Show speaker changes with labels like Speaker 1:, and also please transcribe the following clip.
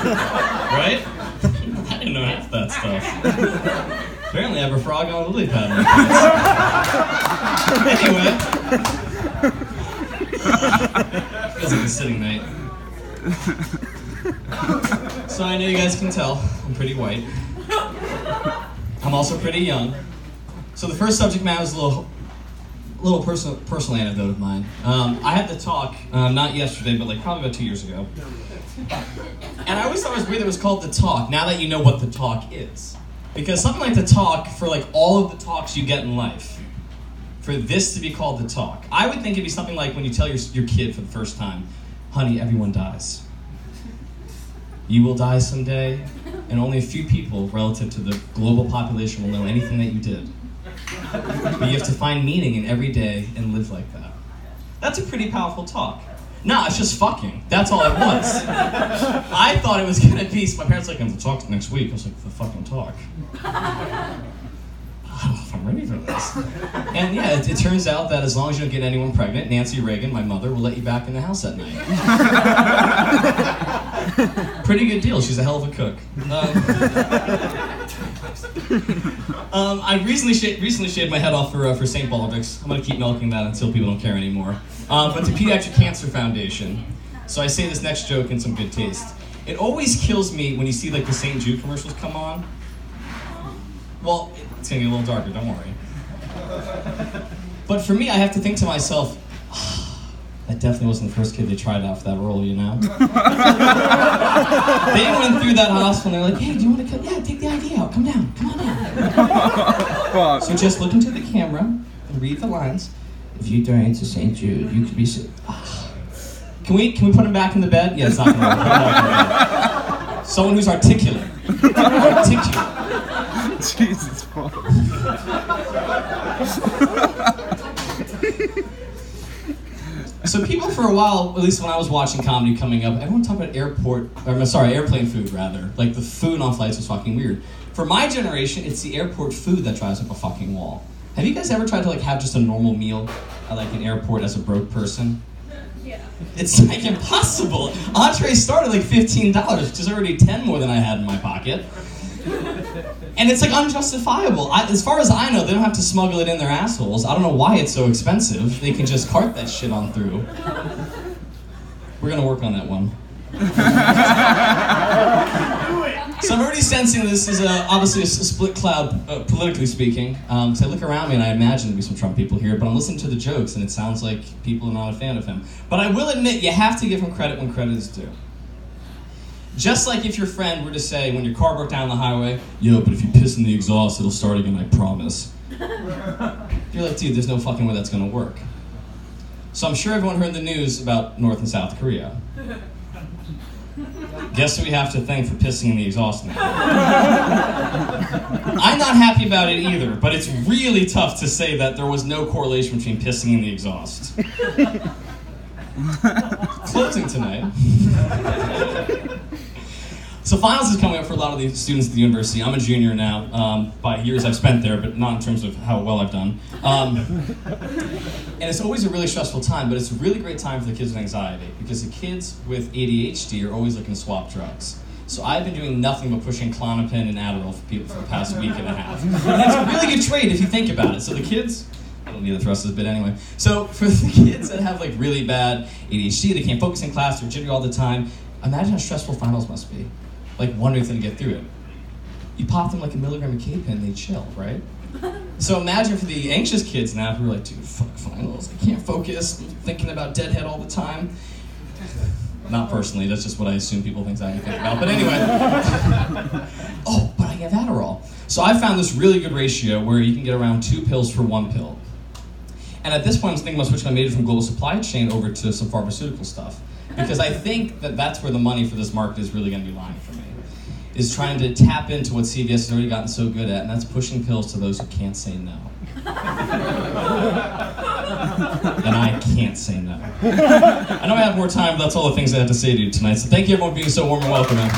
Speaker 1: Right? I didn't know half that stuff. Apparently I have a frog on a lily pad. Anyway. Feels like a sitting night. So I know you guys can tell, I'm pretty white. I'm also pretty young. So the first subject matter is a little personal anecdote of mine. I had the talk, not yesterday, but like probably about 2 years ago. And I always thought it was weird that it was called The Talk, now that you know what The Talk is. Because something like The Talk, for like all of the talks you get in life, for this to be called The Talk, I would think it'd be something like when you tell your kid for the first time, honey, everyone dies. You will die someday, and only a few people relative to the global population will know anything that you did. But you have to find meaning in every day and live like that. That's a pretty powerful talk. Nah, it's just fucking. That's all it was. I thought it was gonna be, so my parents were like, I'm gonna talk next week. I was like, the fucking talk. I don't know if I'm ready for this. And yeah, it turns out that as long as you don't get anyone pregnant, Nancy Reagan, my mother, will let you back in the house at night. Pretty good deal. She's a hell of a cook. I recently shaved my head off for St. Baldrick's. I'm going to keep milking that until people don't care anymore. But the Pediatric Cancer Foundation. So I say this next joke in some good taste. It always kills me when you see like the St. Jude commercials come on. Well, it's going to get a little darker, don't worry. But for me, I have to think to myself, that definitely wasn't the first kid they tried out for that role, you know? They went through that hospital and they're like, hey, do you want to cut? Yeah, take the IV out. Come down. Come on down. So just look into the camera and read the lines. If you donate to St. Jude, you could be sick. Can we put him back in the bed? Yeah, it's not going to work. Put him back in the bed. Someone who's articulate. Articulate.
Speaker 2: Jesus fuck.
Speaker 1: So people for a while, at least when I was watching comedy coming up, everyone talked about airplane food rather. Like the food on flights was fucking weird. For my generation, it's the airport food that drives up a fucking wall. Have you guys ever tried to like have just a normal meal at like an airport as a broke person? Yeah. It's like impossible. Entrees start at like $15, which is already 10 more than I had in my pocket. And it's like unjustifiable. As far as I know, they don't have to smuggle it in their assholes. I don't know why it's so expensive. They can just cart that shit on through. We're gonna work on that one. So I'm already sensing this is obviously a split cloud, politically speaking. So I look around me and I imagine there'd be some Trump people here, but I'm listening to the jokes and it sounds like people are not a fan of him. But I will admit, you have to give him credit when credit is due. Just like if your friend were to say, when your car broke down on the highway, yo, but if you piss in the exhaust, it'll start again, I promise. You're like, dude, there's no fucking way that's gonna work. So I'm sure everyone heard the news about North and South Korea. Guess who we have to thank for pissing in the exhaust now? I'm not happy about it either, but it's really tough to say that there was no correlation between pissing in the exhaust. Closing tonight. So finals is coming up for a lot of the students at the university. I'm a junior now, by years I've spent there, but not in terms of how well I've done. And it's always a really stressful time, but it's a really great time for the kids with anxiety, because the kids with ADHD are always looking to swap drugs. So I've been doing nothing but pushing Klonopin and Adderall for people for the past week and a half. And it's a really good trade if you think about it. So the kids, I don't need to thrust this bit anyway. So for the kids that have like really bad ADHD, they can't focus in class, they're jittery all the time, imagine how stressful finals must be. Like wondering if they're gonna get through it. You pop them like a milligram of K-Pen, they chill, right? So imagine for the anxious kids now who are like, dude, fuck finals, I can't focus, I'm thinking about Deadhead all the time. Not personally, that's just what I assume people think I think about, but anyway. Oh, but I have Adderall. So I found this really good ratio where you can get around 2 pills for 1 pill. And at this point, I was thinking about switching my major from global supply chain over to some pharmaceutical stuff. Because I think that that's where the money for this market is really going to be lying for me. Is trying to tap into what CVS has already gotten so good at, and that's pushing pills to those who can't say no. And I can't say no. I know I have more time, but that's all the things I have to say to you tonight. So thank you everyone for being so warm and welcoming.